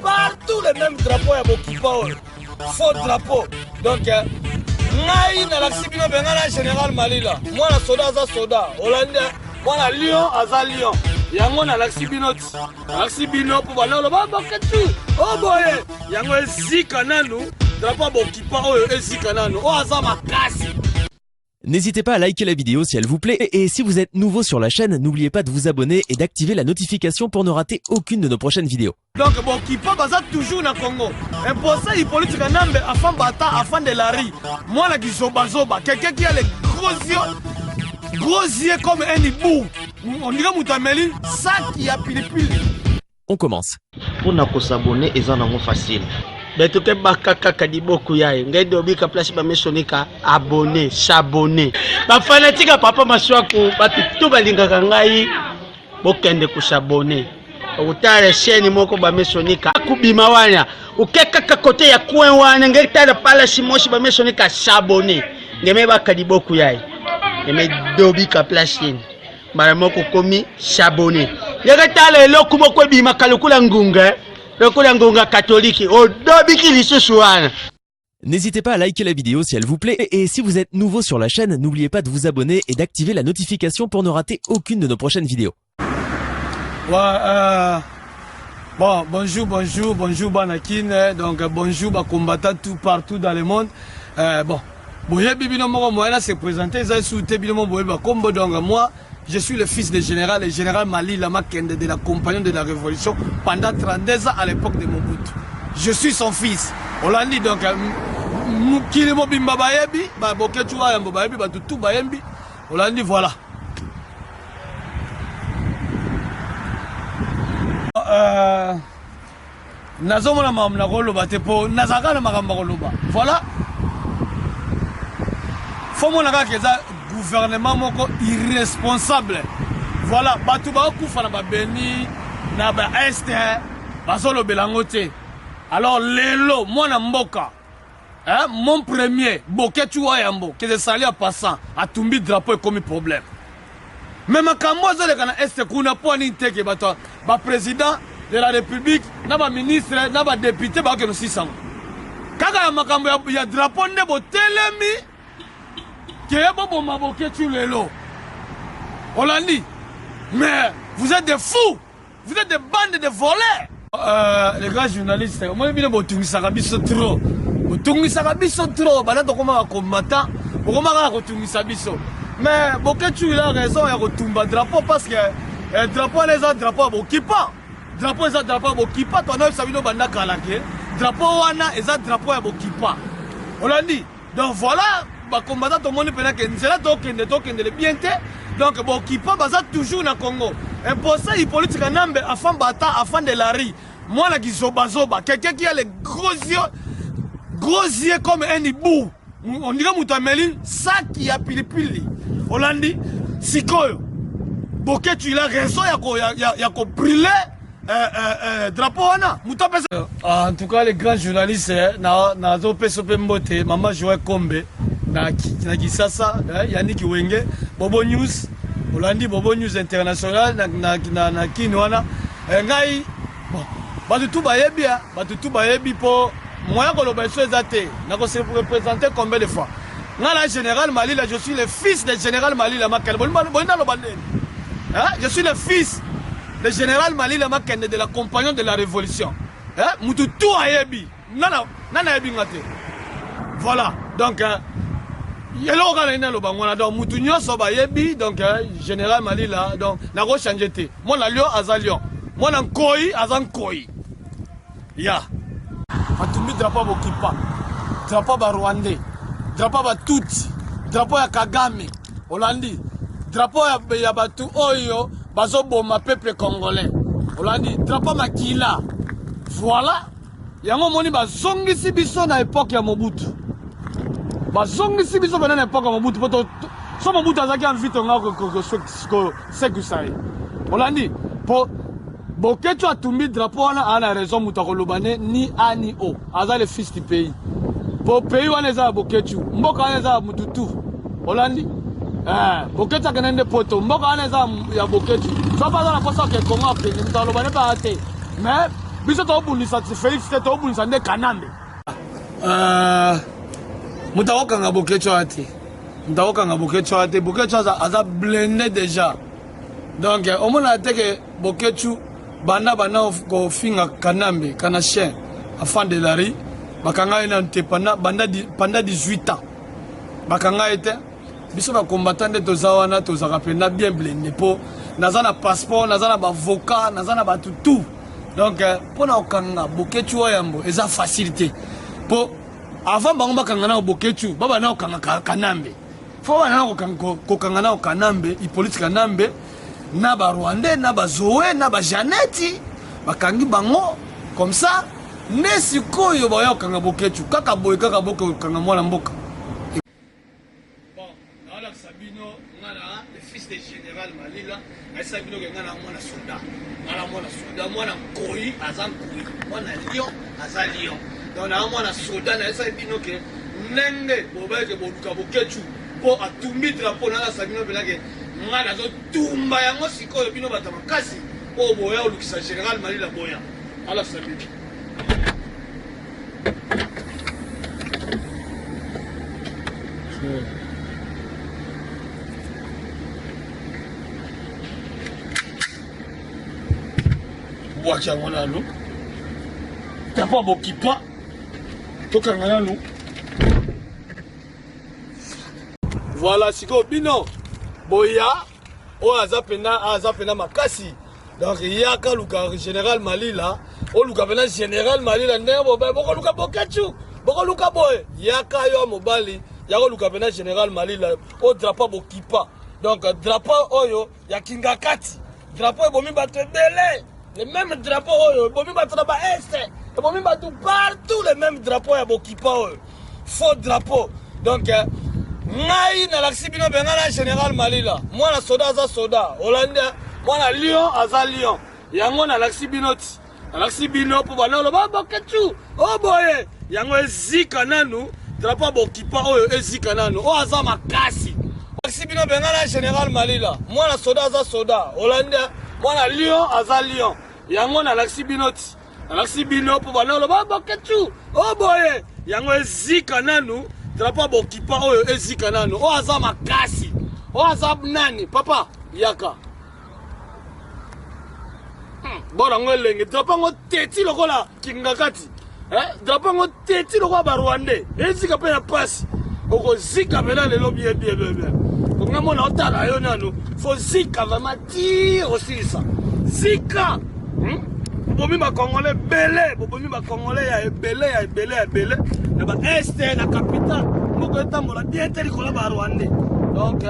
partout les mêmes drapeaux à Bokipa. Faux drapeau. Donc, Naï na la Sibino Bengana Général Malila. Moi la soda za soda. Hollandais. Moi la Lyon aza Lyon. Yango na la Sibino. La Sibino pour bana le baba ketu. Oh boy. Yango ezika nanu. Drapeau Bokipa ezika nanu. Oh aza makasi. N'hésitez pas à liker la vidéo si elle vous plaît et si vous êtes nouveau sur la chaîne, n'oubliez pas de vous abonner et d'activer la notification pour ne rater aucune de nos prochaines vidéos. Donc Bokipa baza toujours na Congo. Imposé il politique nambe afin bata afin de la rue. Moi la gizoba zoba, quelqu'un qui a les gros yeux comme un hibou. On dirait Moutameli, ça qui a pilipili. On commence. Pour nous s'abonner, ils en ont facile. Beto ke bakaka kadiboku yae ngedo bika place ba mesonika abonner s'abonner ba fanatique papa maswaku batu balingaka ngai bokende ku s'abonner utale chaîne moko ba mesonika kubima wana ukeka kote ya coin wana ngetala pala simoshi ba mesonika s'abonner ngeme ba kadiboku yae ngeme dobika place mara moko komi s'abonner ngetala eloko moko bima kalukula ngunga. Catholique. N'hésitez pas à liker la vidéo si elle vous plaît et si vous êtes nouveau sur la chaîne, n'oubliez pas de vous abonner et d'activer la notification pour ne rater aucune de nos prochaines vidéos. Ouais, bon, bonjour Banakin, donc bonjour combattants tout partout dans le monde. Bon, Boye s'est présenté, ils ont souhaité donc moi. Je suis le fils du général, le général Mali Lamakende de la compagnie de la révolution pendant 32 ans à l'époque de Mobutu. Je suis son fils. On l'a dit donc, Kilimo Bimba Bayebi, Boketua Yambo Bayebi, Batutu Bayembi. On l'a dit voilà. Nazomona Mamna Roloba Tepo, Nazaka Maramba Roloba. Voilà. Faut mon gouvernement moko irresponsable. Voilà, Batouba Koufa na Beni, na ba Est, Basolo Belangote. Alors, Lelo, moi na Mboka, hein, mon premier, Boketu Wayambo, qui est salé à passant, a tombé drapeau comme problème. Mais ma camoise de la Est, qu'on a pas ni teke, ba président de la République, na ba ministre, na ba député, ba que nous 600. Kaka makambo ya drapeau nebo telemi. On l'a dit. Mais vous êtes des fous. Vous êtes des bandes de voleurs. Les gars journalistes, moi je suis Botungi Sarabiso trop. Botungi Sarabiso trop. Balato comment combattant. Comment Botungi Sarabiso. Mais Boketu il a raison, il a retomba drapeau parce que drapeau les autres drapeaux à Bokipa. Drapeau les autres drapeaux à Bokipa. Toi non Sabino Banda Kalake. Drapeau wana les autres drapeaux à Bokipa. On l'a dit. Donc voilà. Combattant tout le monde pendant que c'est là token de bien donc Bokipa baza toujours na Congo imposé il politique nambe afin bata afin de la rue moi la gizoba zoba quelqu'un qui a les gros yeux comme un hibou on dirait Moutameli ça qui a pilipili Hollandi sikoyo Boketu il a raison ya ko brûler drapeau wana mutapesa en tout cas les grands journalistes na zo pesope mbote mama Joël Kombe na Kisasa Yannick Wenge Bobo News Holandi Bobo News International na Kinwana ngai bon batutu bayebi po moya koloba so ezate na ko se représenter combien de fois ngala général Malila je suis le fils du général Malila Makende je suis le fils du général Malila Makende de la compagnie de la révolution mututu ayebi nana yebi ngate voilà donc yelo kana ina lo bangwana donc mutu nyoso ba yebi donc général Malila donc na ko changer te mon la lion azalion mon na koi azan koi ya atumi drapeau Bokipa drapeau ba Rwandais drapeau ba Tutsi drapeau ya Kagame Hollandi drapeau ya batu oyo bazo boma peuple congolais Hollandi drapeau makila voilà yango moni bazongisi biso na époque ya Mobutu bazongisi biso pendant l'époque ya Mobutu poto so Mobutu azaki envie ko sekusai Hollandi po Boketu atumbi drapeau wana ana raison muta kolobane ni a ni o aza le fils du pays po pays wana eza Boketu mboka wana eza mututu Hollandi Boketu akende poto mboka wana eza ya Boketu so pas la posa ke Congo apeli mutalo bane pa ate mais biso to bulisa Félix te to bulisa nde Kanambe mutawokanga Boketu ate mutawokanga Boketu ate Boketu aza blindé déjà donc au moins que Boketu bana ko finga Kanambe kana chien afin de la rue bakanga ina ntepana pendant 18 ans bakanga été biso ba combattant de tozawana tozaka pena bien blindé po naza na passeport naza na avocat naza na ba tout donc pona okanga Boketu oyambo eza facilité po avant bango bakanga na Boketu baba na okanga Kanambe fo bana kokanga na Kanambe Hippolyte Kanambe na ba Rwandais na ba Zoé na ba Janeti bakangi bango comme ça ne sikoyo ba okanga Boketu kaka boy kaka boko okanga mwana mboka. Sabino, le fils du général Malila, Sabino qui mwana soldat, mwana Koyi, Azan Koyi, mwana Lion, Azan Lion. Donc mwana soldat, Sabino qui nenge bobe ke boluka Boketu, po atumbi drapeau na Sabino belage, mwana zo tumba yango sikoyo bino batama kasi, po boya olukisa général Malila boya. Ala Sabino. Wacha mwana lu tapa bokipa tokanga lu voilà siko bino boya o azapena makasi donc yaka luka général Malila o luka pena général Malila ndebo boko luka Boketu boko luka boy yaka yo mobali yako luka pena général Malila o drapeau bokipa donc drapeau oyo ya kingakati drapeau bomi bato belé. Les mêmes drapeaux, bomi bato na ba est, bomi bato partout les mêmes drapeaux ya bokipa faux drapeau. Donc ngai na laksibino benga na général Malila. Moi na soda za soda, Hollandais, moi na Lion aza Lion. Yango na laksibino ti. Na laksibino po bana lo ba Boketu. Oh boye, yango ezika nanu, drapeau bokipa oyo ezika nanu. O aza makasi. Laksibino benga na général Malila. Moi na soda za soda, Hollandais, moi na Lion aza Lion. Yango na laksibino ti. Na laksibino po bana lo ba Boketu. Oh boye, yango ezika nanu, drapeau bokipa oyo ezika nanu. O aza makasi. O aza nani, papa, yaka. Bora ngolenge, drapeau ngo teti lokola kingakati. Drapeau ngo teti lokola ba Rwandais. Ezika pe ya pasi. Oko zika pena lelo bien. Konga mona otala yo nanu. Faut zika vraiment dire aussi ça. Zika. Bomi ba Congolais belé, bomi ba Congolais ya belé. Na ba est na capitale. Moko etambola bien teli kola ba Rwandais. Donc